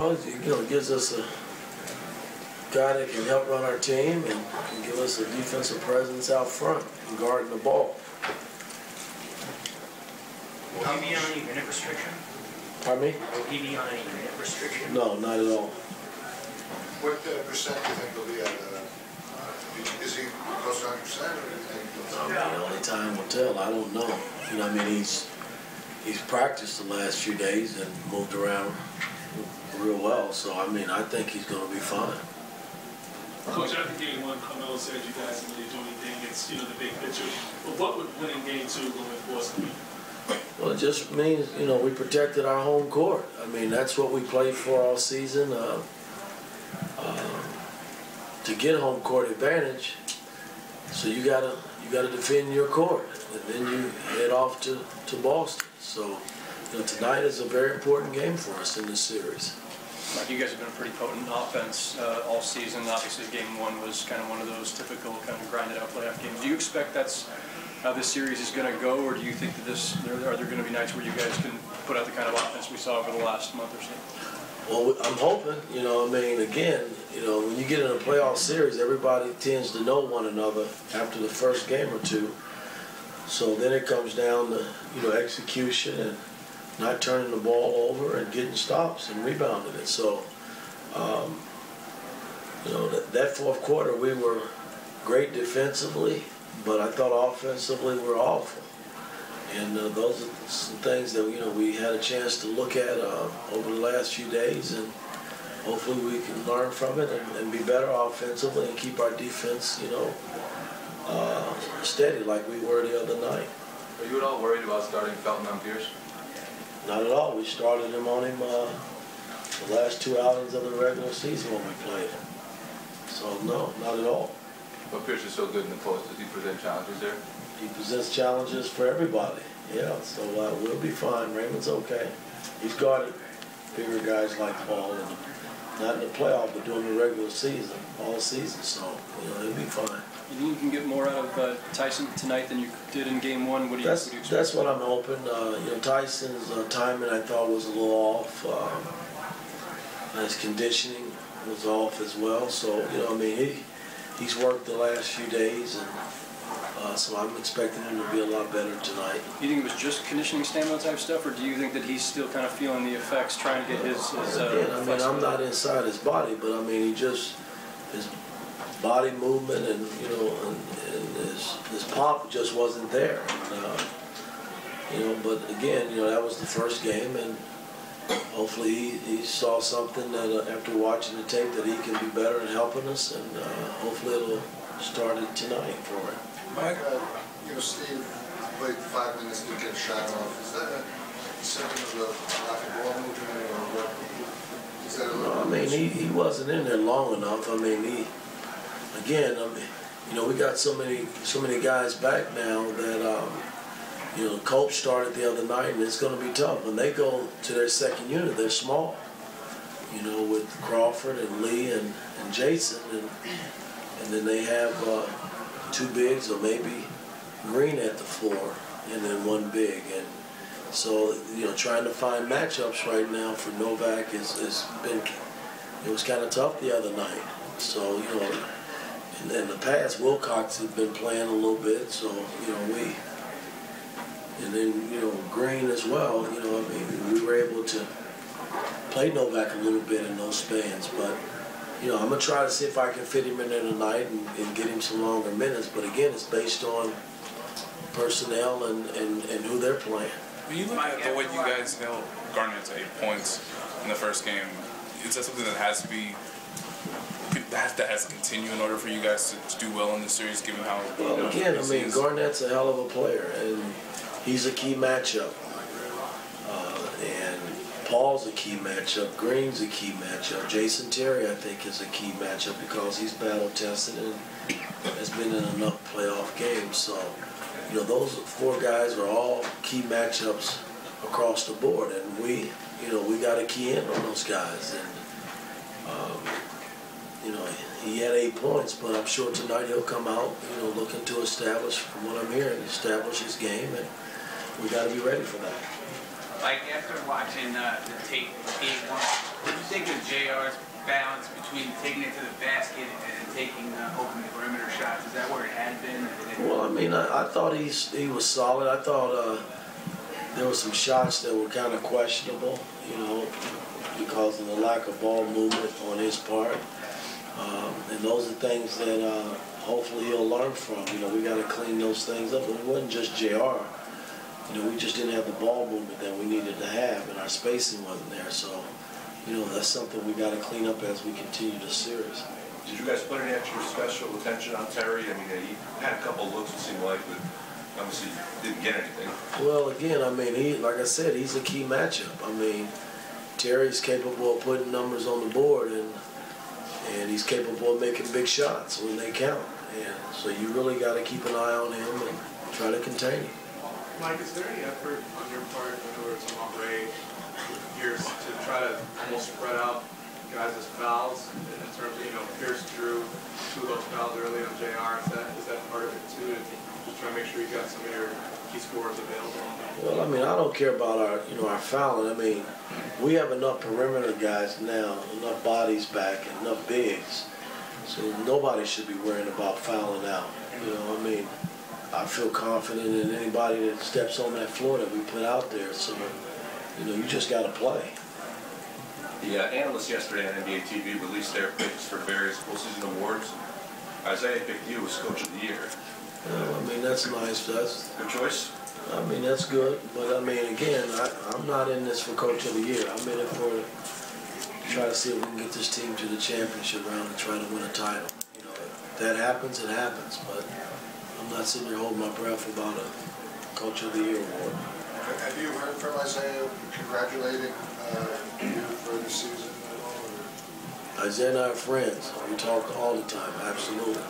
Well, it gives us a guy that can help run our team and can give us a defensive presence out front and guarding the ball. Will he be on any minute restriction? Pardon me? Will he be on any minute restriction? No, not at all. What percent do you think he'll be at? Is he close to 100% or do you think he'll be? Only time will tell. I don't know. He's practiced the last few days and moved around real well. So, I think he's going to be fine. Coach, after game one, Carmelo said you guys didn't really do anything. It's, the big picture. But what would winning game two going for Boston mean? Well, it just means, we protected our home court. That's what we played for all season. To get home court advantage, so you gotta defend your court, and then you head off to Boston. So, tonight is a very important game for us in this series. Mike, you guys have been a pretty potent offense all season. Obviously, game one was kind of one of those typical kind of grinded out playoff games. Do you expect that's how this series is going to go, or do you think that are there going to be nights where you guys can put out the kind of offense we saw over the last month or so? Well, I'm hoping, again, when you get in a playoff series, everybody tends to know one another after the first game or two. So then it comes down to, execution and not turning the ball over and getting stops and rebounding it. So, that fourth quarter we were great defensively, but I thought offensively we were awful. And those are some things that, we had a chance to look at over the last few days, and hopefully we can learn from it and be better offensively and keep our defense, steady like we were the other night. Are you at all worried about starting Felton on Pierce? Not at all. We started him on him the last two outings of the regular season when we played him. So, no, not at all. But Pierce is so good in the post. Does he present challenges there? He presents challenges for everybody. Yeah, so we'll be fine. Raymond's okay. He's guarded bigger guys like Paul, and not in the playoff, but during the regular season, all season. So, he'll be fine. You think you can get more out of Tyson tonight than you did in game one? What do you expect? That's what I'm hoping. Tyson's timing I thought was a little off. His conditioning was off as well. So, he's worked the last few days, and so I'm expecting him to be a lot better tonight. You think it was just conditioning, stamina type stuff, or do you think that he's still kind of feeling the effects, trying to get his Again, I'm not inside his body, but his body movement and and his pop just wasn't there. And, but again, that was the first game, and hopefully he saw something that after watching the tape that he can be better at helping us, and hopefully it'll start it tonight for him. Mike, Steve played 5 minutes to get a shot off. Is that a symptom of the lack of ball movement, or what? Is that a little he wasn't in there long enough. We got so many guys back now that Coach started the other night, and it's going to be tough when they go to their second unit. They're small, with Crawford and Lee and Jason, and then they have 2 bigs or maybe Green at the floor, and then 1 big. And so, trying to find matchups right now for Novak it was kind of tough the other night. So, in the past, Wilcox had been playing a little bit, so, and then, Green as well, we were able to play Novak a little bit in those spans, but I'm going to try to see if I can fit him in there tonight and get him some longer minutes. But again, it's based on personnel and who they're playing. When you look at the way you guys held Garnett to 8 points in the first game, is that something that has to continue in order for you guys to do well in this series, given how... Well, again, Garnett's a hell of a player, and he's a key matchup. And Paul's a key matchup. Green's a key matchup. Jason Terry, I think, is a key matchup because he's battle-tested and has been in enough playoff games. So, those 4 guys are all key matchups across the board, and we got to key in on those guys. And he had 8 points, but I'm sure tonight he'll come out, looking to establish, from what I'm hearing, establish his game, and we got to be ready for that. Like, after watching the tape, game one, what do you think of JR's balance between taking it to the basket and taking open perimeter shots? Is that where it had been? Well, I mean, I thought he was solid. I thought there were some shots that were kind of questionable, you know, because of the lack of ball movement on his part. And those are things that hopefully he'll learn from. You know, we got to clean those things up. And it wasn't just JR. You know, we just didn't have the ball movement that we needed to have, and our spacing wasn't there. So, you know, that's something we got to clean up as we continue the series. Did you guys put any extra special attention on Terry? I mean, he had a couple of looks, it seemed like, but obviously didn't get anything. Well, again, I mean, like I said, he's a key matchup. I mean, Terry's capable of putting numbers on the board, and he's capable of making big shots when they count. And so you really got to keep an eye on him and try to contain him. Mike, is there any effort on your part, in other words, on Ray, here to try to almost spread out guys' fouls in terms of, you know, Pierce drew 2 of those fouls early on JR. Is that part of it too? Just try to make sure you got some of your key scorers available. Well, I mean, I don't care about our fouling. I mean, we have enough perimeter guys now, enough bodies back, and enough bigs. So nobody should be worrying about fouling out. You know, I mean, I feel confident in anybody that steps on that floor that we put out there. So, you know, you just got to play. The analysts yesterday on NBA TV released their picks for various postseason awards. Isaiah picked you as Coach of the Year. Well, I mean, that's nice. That's good choice. I mean, that's good. But, I mean, again, I'm not in this for Coach of the Year. I'm in it for try to see if we can get this team to the championship round and try to win a title. You know, if that happens, it happens. But I'm not sitting there holding my breath about a Coach of the Year award. Have you heard from Isaiah congratulating you for the season at all? Isaiah and I are friends. We talk all the time, absolutely.